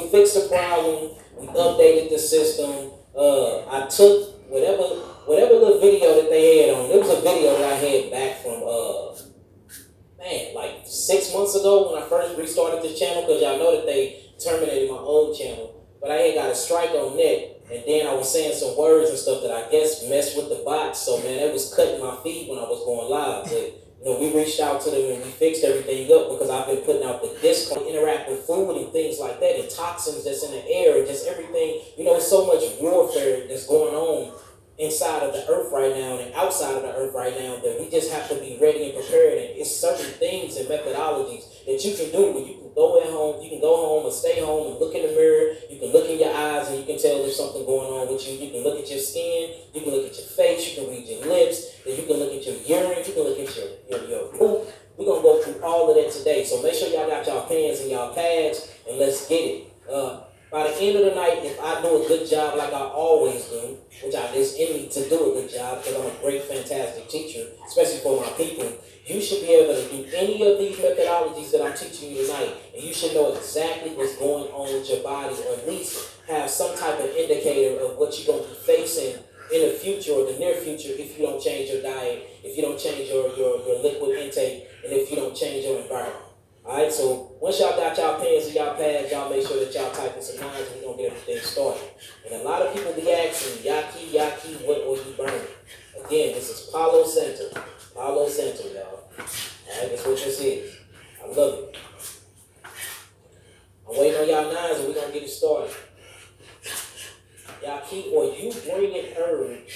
we fixed the problem. We updated the system. I took whatever little video that they had on. There was a video that I had back from like 6 months ago when I first restarted this channel, because y'all know that they terminated my old channel. But I had got a strike on that, and then I was saying some words and stuff that I guess messed with the bots. So man, that was cutting my feed when I was going live. But we reached out to them and we fixed everything up, because I've been putting out the Discord, interact with food and things like that, and toxins that's in the air, and just everything. There's so much warfare that's going on inside of the earth right now and outside of the earth right now, that we just have to be ready and prepared. And it's certain things and methodologies that you can do when you can go at home, you can go home and stay home and look in the mirror, you can look in your eyes and you can tell there's something going on with you. You can look at your skin, you can look at your face, you can read your lips, then you can look at your urine, you can look at your poop. We're going to go through all of that today. So make sure y'all got y'all pens and y'all pads, and let's get it. By the end of the night, if I do a good job like I always do, which it's in me to do a good job because I'm a great, fantastic teacher, especially for my people, you should be able to do any of these methodologies that I'm teaching you tonight, and you should know exactly what's going on with your body, or at least have some type of indicator of what you're going to be facing in the future or the near future if you don't change your diet, if you don't change your liquid intake, and if you don't change your environment. Alright, so once y'all got y'all pens and y'all pads, y'all make sure that y'all typing some lines, and we're going to get everything started. And a lot of people be asking, Yaki, what oil you burning? Again, this is Palo Center. Palo Center, y'all. Alright, that's what this is. I love it. I'm waiting on y'all nines, and we're going to get it started. Yaki, or you bringing herbs.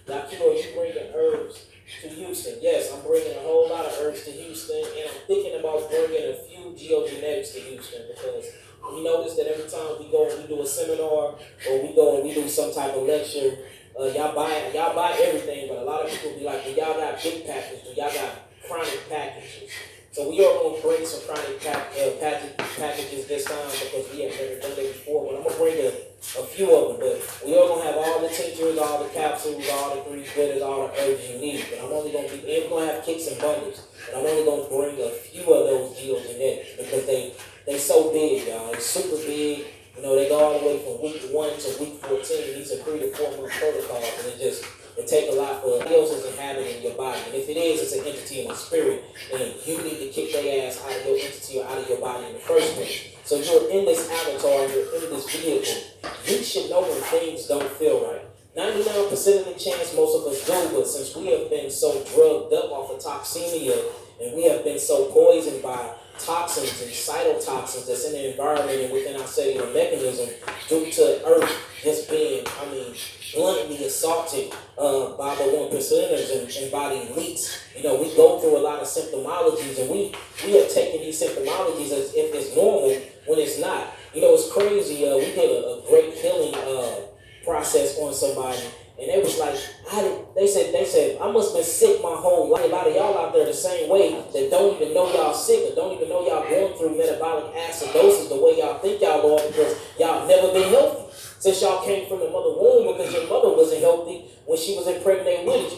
Yaki, or you bringing herbs to Houston. Yes, I'm bringing a whole lot of herbs to Houston, and I'm thinking about bringing a few geogenetics to Houston, because we notice that every time we go and we do a seminar, or we go and we do some type of lecture, y'all buy everything, but a lot of people be like, well, y'all got big packages, y'all got chronic packages. So we are going to bring some chronic packages this time, because we have never done it before. But I'm going to bring a few of them. But we are going to have all the tinctures, all the capsules, all the 3 bitters, all the herbs you need. But I'm only going to be, and we're going to have kits and bundles. But I'm only going to bring a few of those geogenetics, because they so big, y'all. It's super big. They go all the way from week 1 to week 14. These are 3 to 4 month protocols, and it take a lot for else is inhabiting your body. And if it is, it's an entity in the spirit, and you need to kick their ass out of your entity or out of your body in the first place. So you're in this avatar, you're in this vehicle. You should know when things don't feel right. 99% of the chance most of us do, but since we have been so drugged up off of toxemia, and we have been so poisoned by toxins and cytotoxins that's in the environment and within our cellular mechanism, due to Earth just being, bluntly assaulted by the 1%ers and by the elites. We go through a lot of symptomologies, and we have taken these symptomologies as if it's normal when it's not. It's crazy. We did a great healing process on somebody, and it was like, they said, I must have been sick my whole life. A lot of y'all out there the same way, that don't even know y'all sick, or don't even know y'all going through metabolic acidosis the way y'all think y'all are, because y'all never been healthy since y'all came from the mother womb, because your mother wasn't healthy when she was impregnated with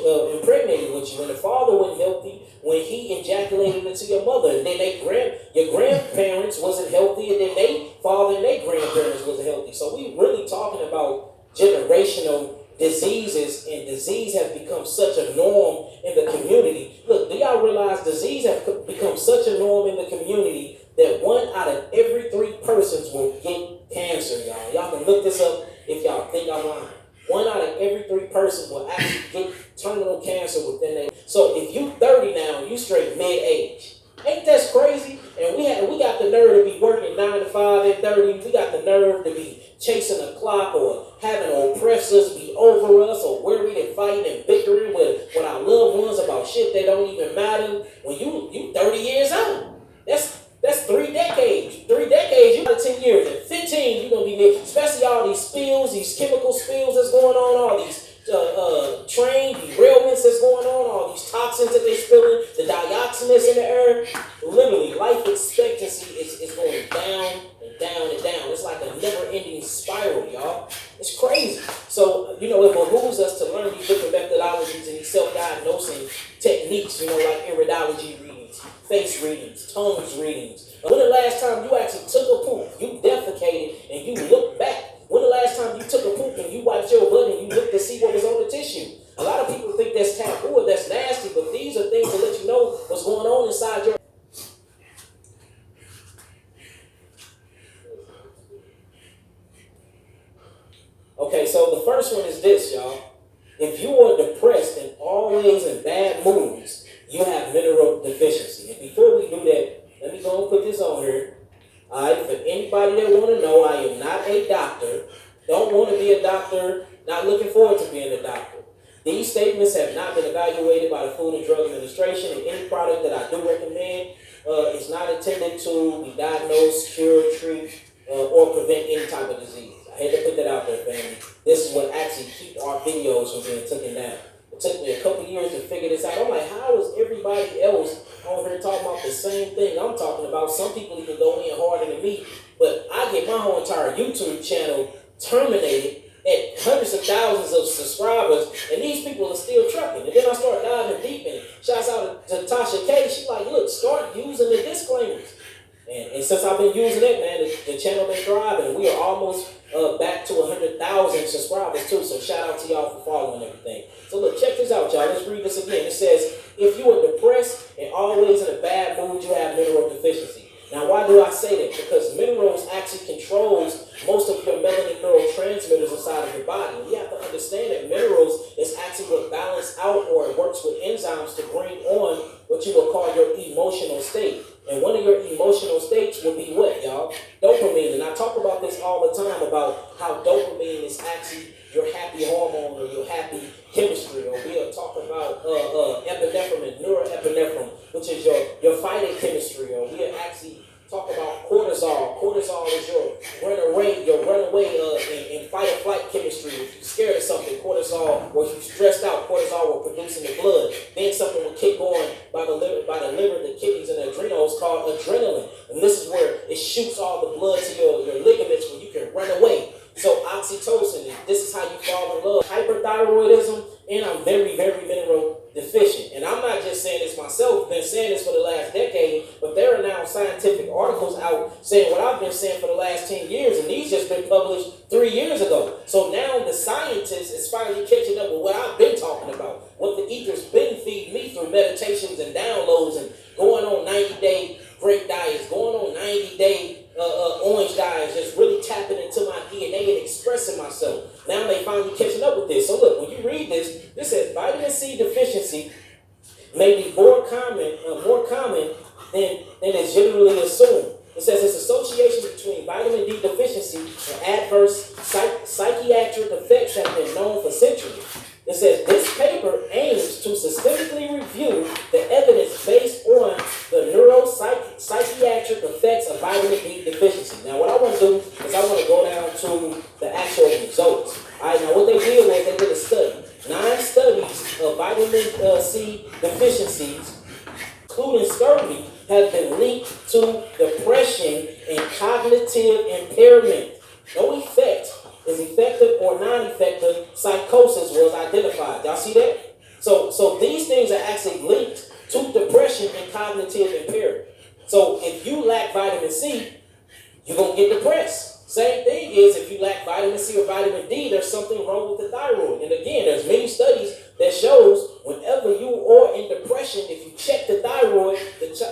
you, and the father wasn't healthy when he ejaculated into your mother, and then your grandparents wasn't healthy, and then they father and their grandparents wasn't healthy. So we really talking about generational diseases, and disease has become such a norm in the community. Look, do y'all realize disease has become such a norm in the community that 1 out of every 3 persons will get cancer, y'all. Y'all can look this up if y'all think I'm lying. 1 out of every 3 persons will actually get terminal cancer within their. So if you 30 now, you straight mid-age. Ain't that crazy? And we got the nerve to be working 9 to 5 at 30. We got the nerve to be chasing a clock, or having oppressors be over us, or worried and fighting and bickering with our loved ones about shit that don't even matter. When you 30 years old, that's 3 decades. 3 decades, you got 10 years. At 15, you're gonna be, especially all these spills, these chemical spills that's going on, all these train derailments that's going on, all these toxins that they're spilling, the dioxins in the air. Literally, life expectancy is going down and down and down. It's like a never-ending spiral, y'all. It's crazy. So, it behooves us to learn these different methodologies and these self-diagnosing techniques, like iridology readings, face readings, tones readings. When the last time you actually took a poop, you so the first one is this, y'all. If you are depressed and always in bad moods, you have mineral deficiency. And before we do that, let me go and put this on here. Alright, for anybody that want to know, I am not a doctor. Don't want to be a doctor. Not looking forward to being a doctor. These statements have not been evaluated by the Food and Drug Administration, and any product that I do recommend is not intended to be diagnosed, cure, treat, or prevent any type of disease. I had to put that out there, family. This is what actually keeps our videos from being taken down. It took me a couple years to figure this out. I'm like, how is everybody else over here talking about the same thing I'm talking about? Some people even go in harder than me, but I get my whole entire YouTube channel terminated at hundreds of thousands of subscribers, and these people are still trucking. And then I start diving deep in it. Shouts out to Tasha K. She's like, look, start using the disclaimers. And since I've been using it, man, the channel been thriving. We are almost back to 100,000 subscribers too. So shout out to y'all for following everything. So look, check this out, y'all. Let's read this again. It says, if you are depressed and always in a bad mood, you have mineral deficiency. Now, why do I say that? Because minerals actually controls most of your melanin neurotransmitters inside of your body. And you have to understand that minerals is actually what balance out or works with enzymes to bring on what you will call your emotional state. And one of your emotional states will be what, y'all? Dopamine. And I talk about this all the time about how dopamine is actually your happy hormone or your happy chemistry. Or we'll talk about epinephrine, norepinephrine, which is your fighting chemistry. Or we'll actually talk about cortisol. Cortisol is your runaway and fight or flight chemistry. If you're scared of something, cortisol, or if you're stressed out, cortisol will produce in the blood. Then something will kick on by the liver, the kidneys, and the adrenals called adrenaline. And this is where it shoots all the blood to your ligaments where you can run away. So oxytocin, this is how you fall in love. Hyperthyroidism, and I'm very, very mineral deficient. And I'm not just saying this myself, I've been saying this for the last decade, but there are now scientific articles out saying what I've been saying for the last 10 years, and these just been published 3 years ago. So now the scientists is finally catching up with what I've been talking about, what the ether's been feeding me through meditations and downloads and going on 90-day great diets, going on 90-day orange diets, just really tapping into my DNA and expressing myself. Now they finally catching up with this. So look, when you read this, this says vitamin C deficiency may be more common than is generally assumed. It says its association between vitamin D deficiency and adverse psychiatric effects have been known for centuries. It says this paper aims to systemically review the evidence based on the neuropsychiatric effects of vitamin D deficiency. Now, what I want to do is I want to go down to the actual results. All right, now what they did was they did a study. 9 studies of vitamin C deficiencies, including scurvy, have been linked to depression and cognitive impairment. No effect is effective or non-effective psychosis was identified. Y'all see that? So these things are actually linked to depression and cognitive impairment. So if you lack vitamin C, you're going to get depressed. Same thing is if you lack vitamin C or vitamin D, there's something wrong with the thyroid. And again, there's many studies that shows whenever you are in depression, if you check the thyroid is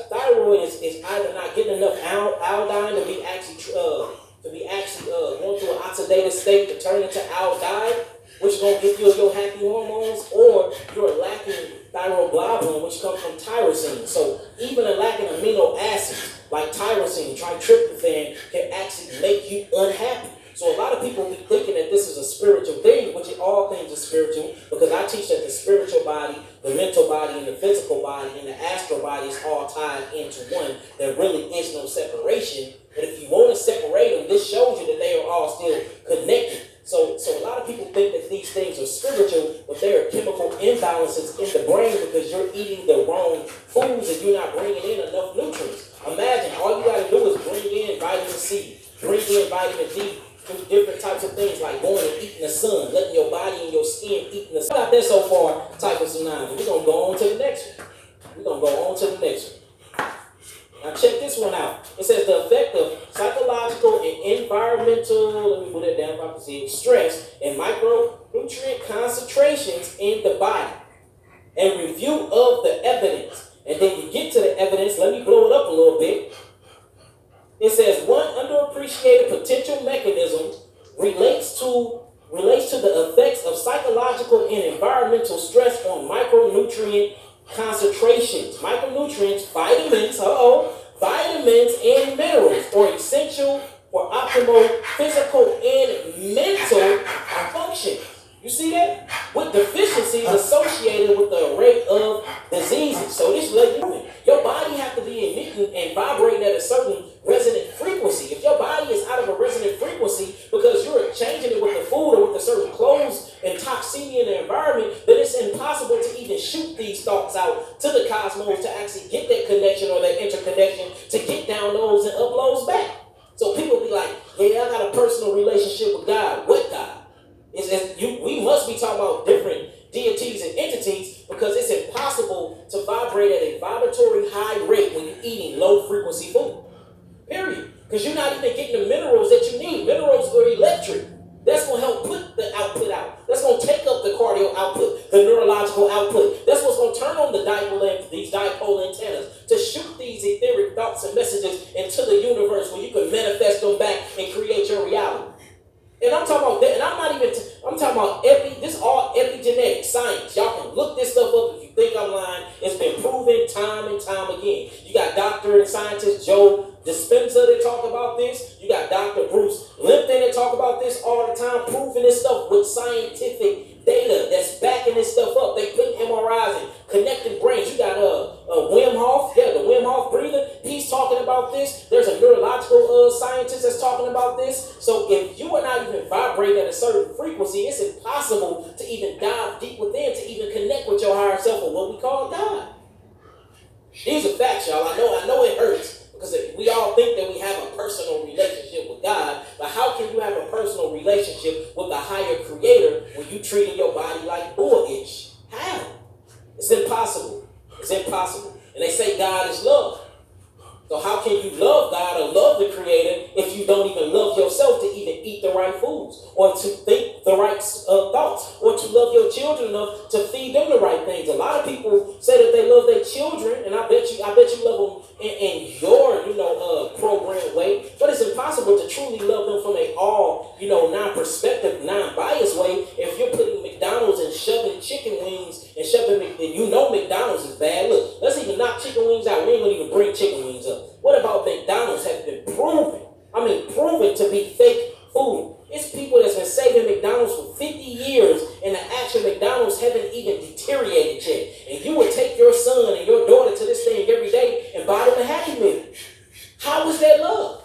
either not getting enough iodine to be actually going through an oxidative state to turn into aldehyde, which is going to give you your happy hormones, or you're lacking thyroglobulin, which comes from tyrosine. So even a lacking amino acids like tyrosine, tryptophan, can actually make you unhappy. So a lot of people be thinking that this is a spiritual thing, which all things are spiritual, because I teach that the spiritual body, the mental body, and the physical body, and the astral body is all tied into one. There really is no separation. But if you want to separate them, this shows you that they are all still connected. So a lot of people think that these things are spiritual, but they are chemical imbalances in the brain because you're eating the wrong foods and you're not bringing in enough nutrients. Imagine all you got to do is bring in vitamin C, bring in vitamin D, do different types of things like going and eating the sun, letting your body and your skin eat in the sun. Got that so far, type of tsunami. We're going to go on to the next one. Now check this one out. It says the effect of psychological and environmental, let me put it down if I can see it, stress and micronutrient concentrations in the body. And review of the evidence. And then you get to the evidence, let me blow it up a little bit. It says one underappreciated potential mechanism relates to relates to the effects of psychological and environmental stress on micronutrient concentrations. Micronutrients, vitamins and minerals are essential for optimal physical and mental function. You see that? With deficiencies associated with the rate of diseases. So this let you know your body have to be emitting and vibrating at a certain resonant frequency. If your body is out of a resonant frequency because you're changing it with the food or with the certain clothes and toxicity in the environment, then it's impossible to even shoot these thoughts out to the cosmos to actually get that connection or that interconnection to get downloads and uploads back. So people be like, yeah, I got a personal relationship with God. What God? We must be talking about different deities and entities because it's impossible to vibrate at a vibratory high rate when you're eating low frequency food. Period. Because you're not even getting the minerals that you need. Minerals are electric. That's going to help put the output out. That's going to take up the cardio output, the neurological output. That's what's going to turn on these dipole antennas to shoot these etheric thoughts and messages into the universe where you can manifest them back and create your reality. And I'm talking about that, and I'm talking about this is all epigenetic science. Y'all can look this stuff up if you think I'm lying. It's been proven time and time again. You got doctor and scientist Joe Dispenza that talk about this. You got Dr. Bruce Lipton that talk about this all the time, proving this stuff with scientific data that's backing this stuff up. They put MRIs and connected brains. You got Wim Hof, the Wim Hof breather. He's talking about this. There's a neurological scientist that's talking about this. So if you are not even vibrating at a certain frequency, it's impossible to even dive deep within to even connect with your higher self or what we call God. These are facts, y'all. I know it hurts. Because we all think that we have a personal relationship with God, but how can you have a personal relationship with the higher creator when you treating your body like bullish? How? It's impossible. It's impossible. And they say God is love. So how can you love God or love the creator if you don't even love yourself to even eat the right foods or to think the right thoughts or to love your children enough to feed them the right things? A lot of people say that they love their children, and I bet you love them in your programmed way, but it's impossible to truly love them from a all non-perspective, non-biased way if you're putting McDonald's and shoving chicken wings and McDonald's is bad. Look, let's even knock chicken wings out. We ain't gonna even bring chicken wings up. What about McDonald's has been proven to be fake food? It's people that's been saving McDonald's for 50 years and the actual McDonald's haven't even deteriorated yet. And you would take your son and your daughter to this thing every day and buy them a Happy Meal. How is that love?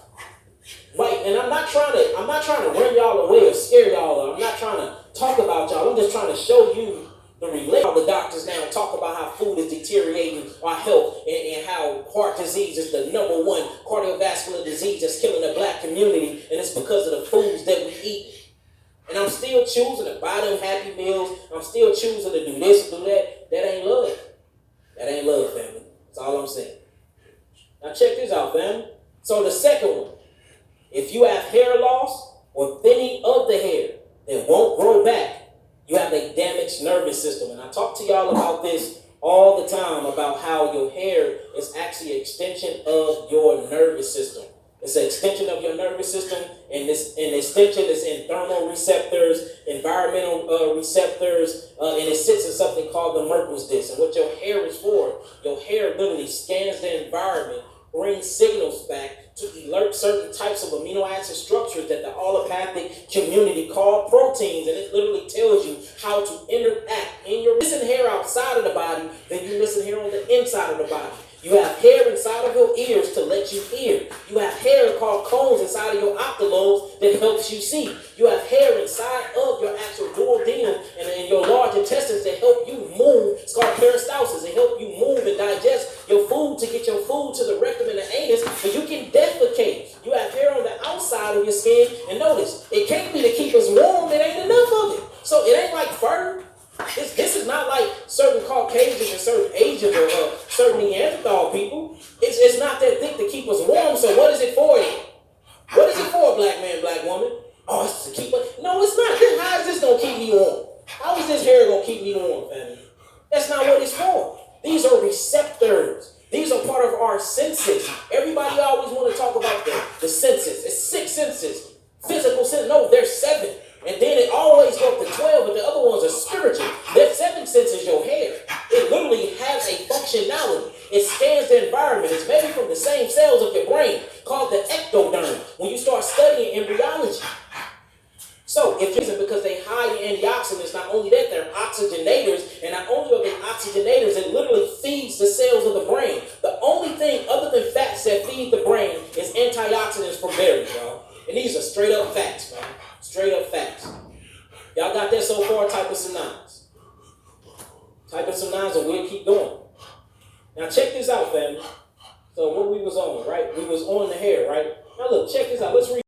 Right, and I'm not trying to run y'all away or scare y'all. I'm not trying to talk about y'all. I'm just trying to show you the relate. The doctors now talk about how food is deteriorating our health and how heart disease is the number one cardiovascular disease that's killing the black community, and it's because of the foods that we eat. And I'm still choosing to buy them Happy Meals. I'm still choosing to do this and do that. That ain't love. That ain't love, family. That's all I'm saying. Now check this out, family. So the second one, if you have hair loss or thinning of the hair that won't grow back, you have a damaged nervous system. And I talk to y'all about this all the time, about how your hair is actually an extension of your nervous system. It's an extension of your nervous system, and the extension is in thermal receptors, environmental receptors, and it sits in something called the Merkel's disc. And what your hair is for, your hair literally scans the environment, brings signals back to alert certain types of amino acid structures that the allopathic community call proteins, and it literally tells you how to interact. And you're missing hair outside of the body, then you're missing hair on the inside of the body. You have hair inside of your ears to let you hear. You have hair called cones inside of your octolobes that helps you see. You have hair inside of your actual duodenum and your large intestines that help you move. It's called peristalsis. It helps you move and digest your food to get your food to the rectum and the anus so you can defecate. You have hair on the outside of your skin, and notice, it can't be to keep us warm. It ain't enough of it. So it ain't like fur. This is not like certain Caucasians and certain Asians or certain Neanderthal people. It's not that thick to keep us warm. So what is it for then? What is it for, black man, black woman? Oh, it's to keep us. No, it's not. How is this going to keep me warm? How is this hair going to keep me warm, family? That's not what it's for. These are receptors. These are part of our senses. Everybody always want to talk about the senses. It's 6 senses. Physical senses. No, there's 7. And then it always if you're because they high in antioxidants, not only that, they're oxygenators, and not only are they oxygenators, it literally feeds the cells of the brain. The only thing other than fats that feed the brain is antioxidants from berries, y'all. And these are straight up facts, man. Straight up facts. Y'all got that so far? Type in some nines. Type in some nines and we'll keep going. Now check this out, family. So what we was on, right? We was on the hair, right? Now look, check this out. Let's read.